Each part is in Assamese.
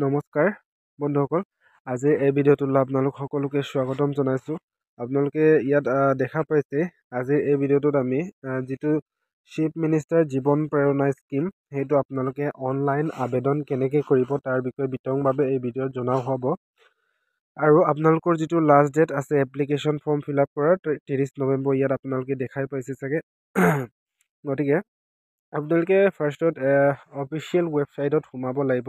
নমস্কাৰ বন্ধুসকল, আজি এই ভিডিঅ'টোলৈ আপোনালোক সকলোকে স্বাগতম জনাইছোঁ। আপোনালোকে ইয়াত দেখা পাইছে, আজিৰ এই ভিডিঅ'টোত আমি যিটো চিফ মিনিষ্টাৰ জীৱন প্ৰেৰণা স্কিম, সেইটো আপোনালোকে অনলাইন আবেদন কেনেকৈ কৰিব তাৰ বিষয়ে বিতংভাৱে এই ভিডিঅ'ত জনাও হ'ব। আৰু আপোনালোকৰ যিটো লাষ্ট ডেট আছে এপ্লিকেশ্যন ফৰ্ম ফিল আপ কৰাৰ 30 নৱেম্বৰ, ইয়াত আপোনালোকে দেখাই পাইছে চাগে। গতিকে আপোনালোকে ফাৰ্ষ্টত অফিচিয়েল ৱেবছাইটত সোমাব লাগিব।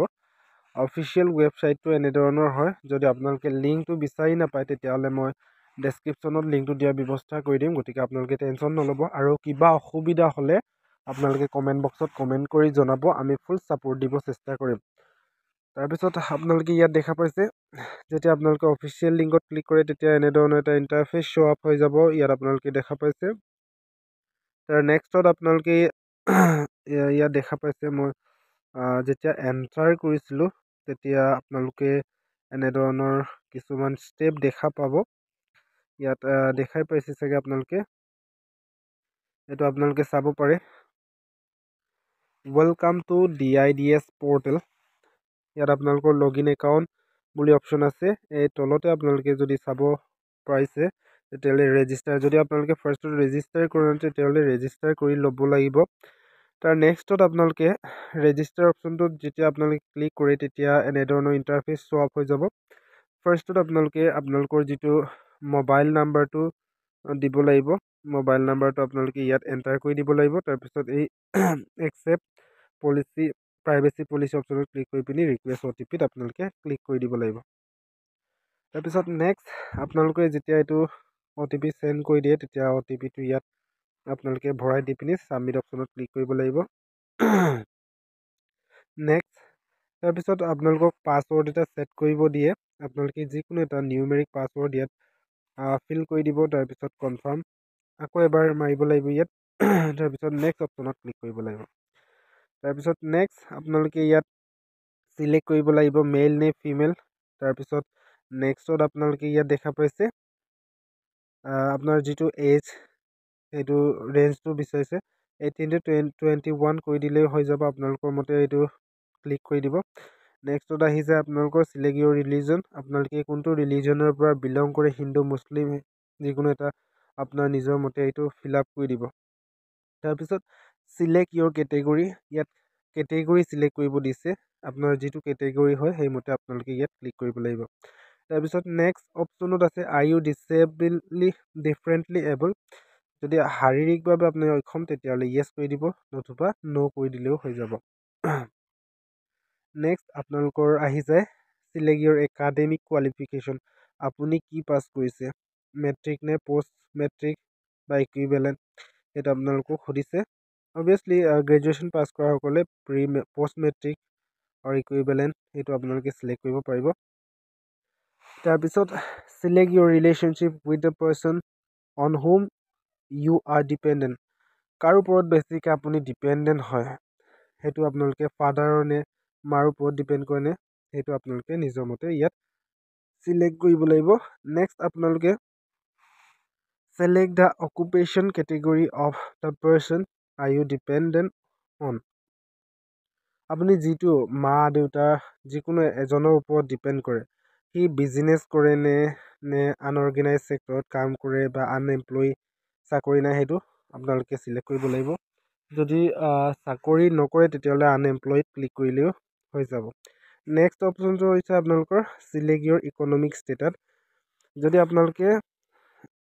অফিচিয়েল ৱেবছাইটটো এনেধৰণৰ হয়। যদি আপোনালোকে লিংকটো বিচাৰি নাপায় তেতিয়াহ'লে মই ডেছক্ৰিপশ্যনত লিংকটো দিয়াৰ ব্যৱস্থা কৰি দিম, গতিকে আপোনালোকে টেনশ্যন নল'ব। আৰু কিবা অসুবিধা হ'লে আপোনালোকে কমেণ্ট বক্সত কমেণ্ট কৰি জনাব, আমি ফুল ছাপোৰ্ট দিব চেষ্টা কৰিম। তাৰপিছত আপোনালোকে ইয়াত দেখা পাইছে, যেতিয়া আপোনালোকে অফিচিয়েল লিংকত ক্লিক কৰে তেতিয়া এনেধৰণৰ এটা ইণ্টাৰফেচ শ্ব' আপ হৈ যাব। ইয়াত আপোনালোকে দেখা পাইছে। তাৰ নেক্সটত আপোনালোকে ইয়াত দেখা পাইছে, মই যেতিয়া এণ্টাৰ কৰিছিলোঁ তেতিয়া আপোনালোকে এনেধৰণৰ কিছুমান ষ্টেপ দেখা পাব। ইয়াত দেখাই পাইছে চাগে আপোনালোকে, এইটো আপোনালোকে চাব পাৰে। Welcome to DIDS portal. ইয়াত আপোনালোকৰ লগইন একাউণ্ট বুলি অপশ্যন আছে। এই তলতে আপোনালোকে যদি চাব পাৰিছে তেতিয়াহ'লে ৰেজিষ্টাৰ, যদি আপোনালোকে ফাৰ্ষ্টত ৰেজিষ্টাৰ কৰে তেতিয়াহ'লে ৰেজিষ্টাৰ কৰি ল'ব লাগিব। তাৰ নেক্সটত আপোনালোকে ৰেজিষ্টাৰ অপশ্যনটোত যেতিয়া আপোনালোকে ক্লিক কৰে তেতিয়া এনেধৰণৰ ইণ্টাৰফেচ শ্ব' আপ হৈ যাব। ফাৰ্ষ্টত আপোনালোকে আপোনালোকৰ যিটো মোবাইল নাম্বাৰটো দিব লাগিব। মোবাইল নাম্বাৰটো আপোনালোকে ইয়াত এণ্টাৰ কৰি দিব লাগিব। তাৰপিছত এই একচেপ্ট পলিচি প্ৰাইভেচি পলিচি অপশ্যনত ক্লিক কৰি পিনি ৰিকুৱেষ্ট OTPত আপোনালোকে ক্লিক কৰি দিব লাগিব। তাৰপিছত নেক্সট আপোনালোকে যেতিয়া এইটো OTP চেণ্ড কৰি দিয়ে তেতিয়া OTPটো ইয়াত আপোনালোকে ভৰাই দি পিনি ছাবমিট অপশ্যনত ক্লিক কৰিব লাগিব। নেক্সট তাৰপিছত আপোনালোকক পাছৱৰ্ড এটা ছেট কৰিব দিয়ে। আপোনালোকে যিকোনো এটা নিউমেৰিক পাছৱৰ্ড ইয়াত ফিল কৰি দিব। তাৰপিছত কনফাৰ্ম আকৌ এবাৰ মাৰিব লাগিব ইয়াত। তাৰপিছত নেক্সট অপশ্যনত ক্লিক কৰিব লাগিব। তাৰপিছত নেক্সট আপোনালোকে ইয়াত চিলেক্ট কৰিব লাগিব মেইল নে ফিমেল। তাৰপিছত নেক্সটত আপোনালোকে ইয়াত দেখা পাইছে আপোনাৰ যিটো এজ, সেইটো ৰেঞ্জটো বিচাৰিছে 18 to 21 কৰি দিলেই হৈ যাব। আপোনালোকৰ মতে এইটো ক্লিক কৰি দিব। নেক্সটত আহি যায় আপোনালোকৰ চিলেক্ট ইউৰ ৰিলিজন। আপোনালোকে কোনটো ৰিলিজনৰ পৰা বিলং কৰে, হিন্দু মুছলিম যিকোনো এটা আপোনাৰ নিজৰ মতে এইটো ফিল আপ কৰি দিব। তাৰপিছত চিলেক্ট ইউৰ কেটেগৰী, ইয়াত কেটেগৰী চিলেক্ট কৰিব দিছে। আপোনাৰ যিটো কেটেগৰী হয় সেইমতে আপোনালোকে ইয়াত ক্লিক কৰিব লাগিব। তাৰপিছত নেক্সট অপশ্যনত আছে আৰ ইউ ডিফাৰেণ্টলি এবল। যদি শাৰীৰিকভাৱে আপুনি অক্ষম তেতিয়াহ'লে য়েছ কৰি দিব, নতুবা ন' কৰি দিলেও হৈ যাব। নেক্সট আপোনালোকৰ আহি যায় চিলেক্ট ইউৰ একাডেমিক কোৱালিফিকেশ্যন। আপুনি কি পাছ কৰিছে, মেট্ৰিক নে পষ্ট মেট্ৰিক বা ইকুইভেলেণ্ট, সেইটো আপোনালোকক সুধিছে। অবভিয়াছলি গ্ৰেজুৱেশ্যন পাছ কৰাসকলে পষ্ট মেট্ৰিক আৰু ইকুইভেলেণ্ট সেইটো আপোনালোকে চিলেক্ট কৰিব পাৰিব। তাৰপিছত select your relationship with the person on whom you are dependent. কাৰ ওপৰত বেছিকৈ আপুনি ডিপেণ্ডেণ্ট হয়, সেইটো আপোনালোকে ফাদাৰৰ নে মাৰ ওপৰত ডিপেণ্ড কৰে নে, সেইটো আপোনালোকে নিজৰ মতে ইয়াত চিলেক্ট কৰিব লাগিব। নেক্সট আপোনালোকে select the occupation category of the person are you dependent on। আপুনি যিটো মা দেউতা যিকোনো এজনৰ ওপৰত ডিপেণ্ড কৰে, সি বিজনেছ কৰে নে আনঅৰ্গেনাইজ ছেক্টৰত কাম কৰে বা আনএমপ্লয়ী চাকৰি নাই, সেইটো আপোনালোকে চিলেক্ট কৰিব লাগিব। যদি চাকৰি নকৰে তেতিয়াহ'লে আনএমপ্লয়ীত ক্লিক কৰিলেও হৈ যাব। নেক্সট অপশ্যনটো হৈছে আপোনালোকৰ চিলেক্ট ইউৰ ইকনমিক ষ্টেটাছ। যদি আপোনালোকে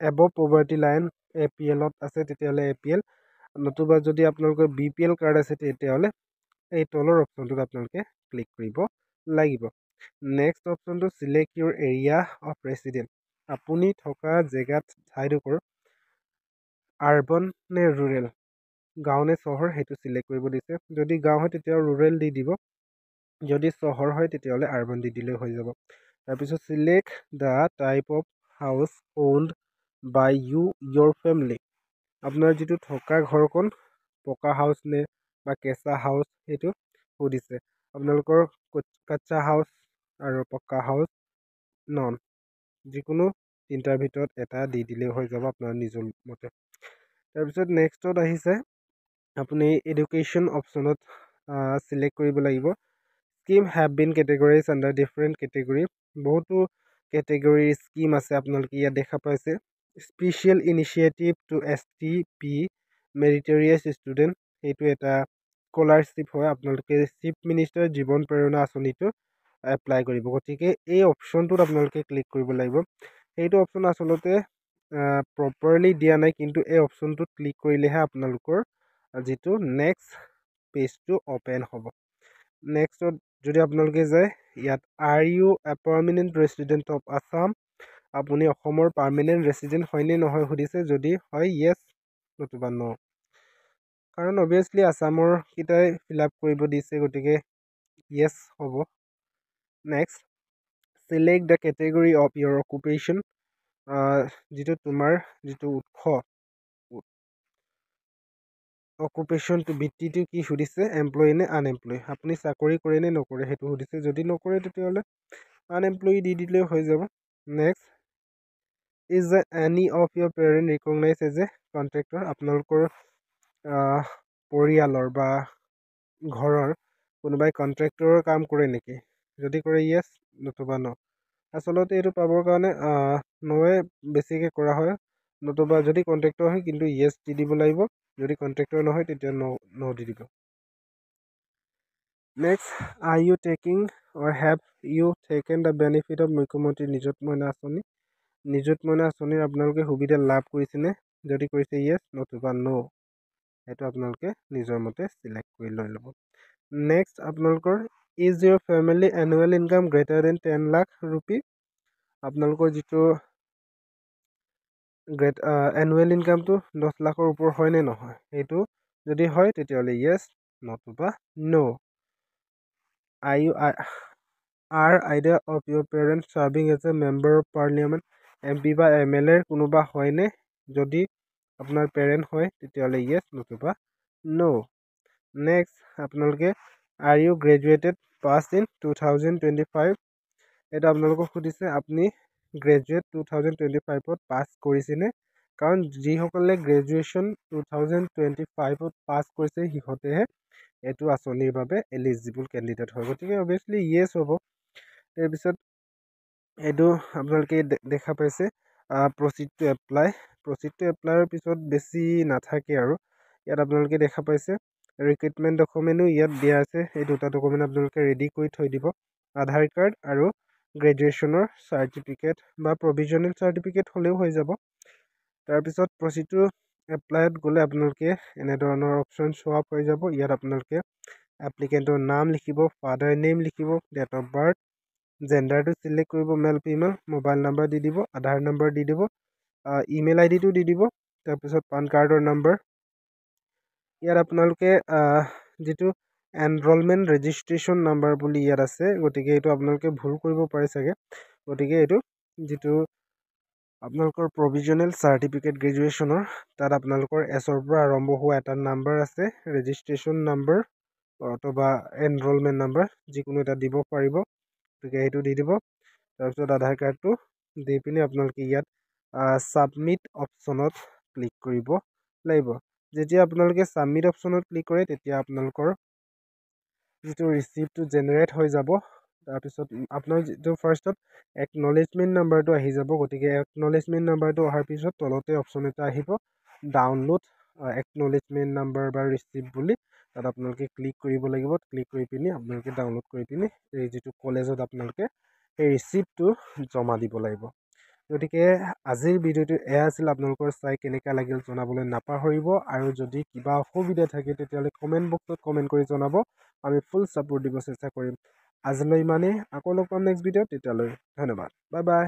এবভ পভাৰ্টি লাইন APL-ত আছে তেতিয়াহ'লে APL, নতুবা যদি আপোনালোকৰ BPL কাৰ্ড আছে তেতিয়াহ'লে এই তলৰ অপশ্যনটোত আপোনালোকে ক্লিক কৰিব লাগিব। নেক্সট অপশ্যনটো select Euro area of resident. আপুনি থকা জেগাত ঠাইডোখৰ আৰ্বান নে ৰুৰেল, গাঁও নে চহৰ, সেইটো চিলেক্ট কৰিব দিছে। যদি গাঁও হয় তেতিয়া ৰুৰেল দি দিব, যদি চহৰ হয় তেতিয়াহ'লে আৰ্বান দি দিলেই হৈ যাব। তাৰপিছত select the type of household by your family. আপোনাৰ যিটো থকা ঘৰখন পকা হাউচ নে বা কেঁচা হাউচ সেইটো সুধিছে। আপোনালোকৰ কাচ্চা হাউচ আৰু পকা হাউচ নন, যিকোনো তিনিটাৰ ভিতৰত এটা দি দিলেই হৈ যাব আপোনাৰ নিজৰ মতে। তাৰপিছত নেক্সটত আহিছে আপুনি এডুকেশ্যন অপশ্যনত চিলেক্ট কৰিব লাগিব scheme have been categorise under different category বহুতো কেটেগৰীৰ স্কিম আছে আপোনালোকে ইয়াত দেখা পাইছে special initiative to STP meritorious student সেইটো এটা স্কলাৰশ্বিপ হয় আপোনালোকে চিফ মিনিষ্টাৰ জীৱন প্ৰেৰণা আঁচনিটো এপ্লাই কৰিব গতিকে এই অপশ্যনটোত আপোনালোকে ক্লিক কৰিব লাগিব সেইটো অপশ্যন আচলতে প্ৰপাৰলি দিয়া নাই কিন্তু এই অপশ্যনটোত ক্লিক কৰিলেহে আপোনালোকৰ যিটো নেক্সট পেজটো অ'পেন হ'ব নেক্সটত যদি আপোনালোকে যায় ইয়াত are you a permanent resident of Assam আপুনি অসমৰ পাৰ্মানেণ্ট ৰেচিডেণ্ট হয়নে নহয় সুধিছে যদি হয় য়েছ নতুবা ন কাৰণ অবভিয়াছলি আছামৰ কেইটাই ফিল আপ কৰিব দিছে গতিকে য়েছ হ'ব next select the category of your occupation যিটো তোমাৰ যিটো উৎস অকুপেশ্যনটো বৃত্তিটো কি সুধিছে এমপ্লয়ী নে আনএমপ্লয়ী আপুনি চাকৰি কৰে নে নকৰে সেইটো সুধিছে যদি নকৰে তেতিয়াহ'লে আনএমপ্লয়ী দি দিলেও হৈ যাব next is any of your parent recognise as a contractor আপোনালোকৰ পৰিয়ালৰ বা ঘৰৰ কোনোবাই কণ্ট্ৰেক্টৰৰ কাম কৰে নেকি যদি কৰে য়েছ নতুবা ন আচলতে এইটো পাবৰ কাৰণে নয়ে বেছিকৈ কৰা হয় নতুবা যদি কণ্ট্ৰেক্টৰ হয় কিন্তু য়েছ দি দিব লাগিব যদি কণ্ট্ৰেক্টৰ নহয় তেতিয়া ন দি দিব next are you taking or have you taken the benefit of মুখ্যমন্ত্ৰী নিযুত মইনা আঁচনি নিযুত মইনা আঁচনিৰ আপোনালোকে সুবিধা লাভ কৰিছেনে যদি কৰিছে য়েছ নতুবা ন সেইটো আপোনালোকে নিজৰ মতে চিলেক্ট কৰি লৈ ল'ব নেক্সট আপোনালোকৰ is your family annual income greater than 10 lakh rupee আপোনালোকৰ যিটো এনুৱেল ইনকামটো 10 লাখৰ ওপৰ হয় নে নহয় সেইটো যদি হয় তেতিয়াহ'লে য়েছ নতুবা no are you are idea of your parent serving as a member of parliament MP বা MLA কোনোবা হয়নে যদি আপোনাৰ পেৰেণ্ট হয় তেতিয়াহ'লে য়েছ নতুবা ন নেক্সট আপোনালোকে are you graduated pass in 2025 এটা আপোনালোকক সুধিছে আপুনি গ্ৰেজুৱেট 2025ত পাছ কৰিছেনে কাৰণ যিসকলে গ্ৰেজুৱেশ্যন 2025ত পাছ কৰিছে সিহঁতেহে এইটো আঁচনিৰ বাবে এলিজিবল কেণ্ডিডেট হয় গতিকে অবভিয়াছলি য়েছ হ'ব তাৰপিছত এইটো আপোনালোকে দেখা পাইছে প্ৰচিড টু এপ্লাইৰ পিছত বেছি নাথাকে আৰু ইয়াত আপোনালোকে দেখা পাইছে ৰিক্ৰুইটমেণ্ট ডকুমেণ্টো ইয়াত দিয়া আছে এই দুটা ডকুমেণ্ট আপোনালোকে ৰেডি কৰি থৈ দিব আধাৰ কাৰ্ড আৰু গ্ৰেজুৱেশ্যনৰ চাৰ্টিফিকেট বা প্ৰভিজনেল চাৰ্টিফিকেট হ'লেও হৈ যাব তাৰপিছত প্ৰচিড টু এপ্লাইত গ'লে আপোনালোকে এনেধৰণৰ অপশ্যন শ্ব' আপ হৈ যাব ইয়াত আপোনালোকে এপ্লিকেণ্টৰ নাম লিখিব ফাদাৰ নেম লিখিব ডেট অফ বাৰ্থ জেণ্ডাৰটো চিলেক্ট কৰিব মেল ফিমেল মোবাইল নাম্বাৰ দি দিব আধাৰ নাম্বাৰ দি দিব ইমেইল আইডিটো দি দিব তাৰপিছত পান কাৰ্ডৰ নাম্বাৰ ইয়াত আপোনালোকে যিটো এনৰলমেণ্ট ৰেজিষ্ট্ৰেশ্যন নাম্বাৰ বুলি ইয়াত আছে গতিকে এইটো আপোনালোকে ভুল কৰিব পাৰে চাগে গতিকে এইটো যিটো আপোনালোকৰ প্ৰভিজনেল চাৰ্টিফিকেট গ্ৰেজুৱেশ্যনৰ তাত আপোনালোকৰ এছৰ পৰা আৰম্ভ হোৱা এটা নাম্বাৰ আছে ৰেজিষ্ট্ৰেশ্যন নাম্বাৰ অথবা এনৰলমেণ্ট নাম্বাৰ যিকোনো এটা দিব পাৰিব গতিকে সেইটো দি দিব তাৰপিছত আধাৰ কাৰ্ডটো দি পিনি আপোনালোকে ইয়াত ছাবমিট অপশ্যনত ক্লিক কৰিব লাগিব যেতিয়া আপোনালোকে ছাবমিট অপশ্যনত ক্লিক কৰে তেতিয়া আপোনালোকৰ যিটো ৰিচিপ্টটো জেনেৰেট হৈ যাব তাৰপিছত আপোনাৰ যিটো ফাৰ্ষ্টত একনলেজমেণ্ট নাম্বাৰটো আহি যাব গতিকে একনলেজমেণ্ট নাম্বাৰটো অহাৰ পিছত তলতে অপশ্যন এটা আহিব ডাউনলোড একনলেজমেণ্ট নাম্বাৰ বা ৰিচিপ্ট বুলি তাত আপোনালোকে ক্লিক কৰিব লাগিব ক্লিক কৰি পিনি আপোনালোকে ডাউনলোড কৰি পিনি এই যিটো কলেজত আপোনালোকে এই ৰিচিপ্টটো জমা দিব লাগিব গতিকে আজিৰ ভিডিঅ'টো এয়া আছিল আপোনালোকৰ চাই কেনেকুৱা লাগিল জনাবলৈ নাপাহৰিব আৰু যদি কিবা অসুবিধা থাকে তেতিয়াহ'লে কমেণ্ট বক্সত কমেণ্ট কৰি জনাব আমি ফুল ছাপোৰ্ট দিব চেষ্টা কৰিম আজিলৈ ইমানেই আকৌ লগ পাম নেক্সট ভিডিঅ'ত তেতিয়ালৈ ধন্যবাদ বাই বাই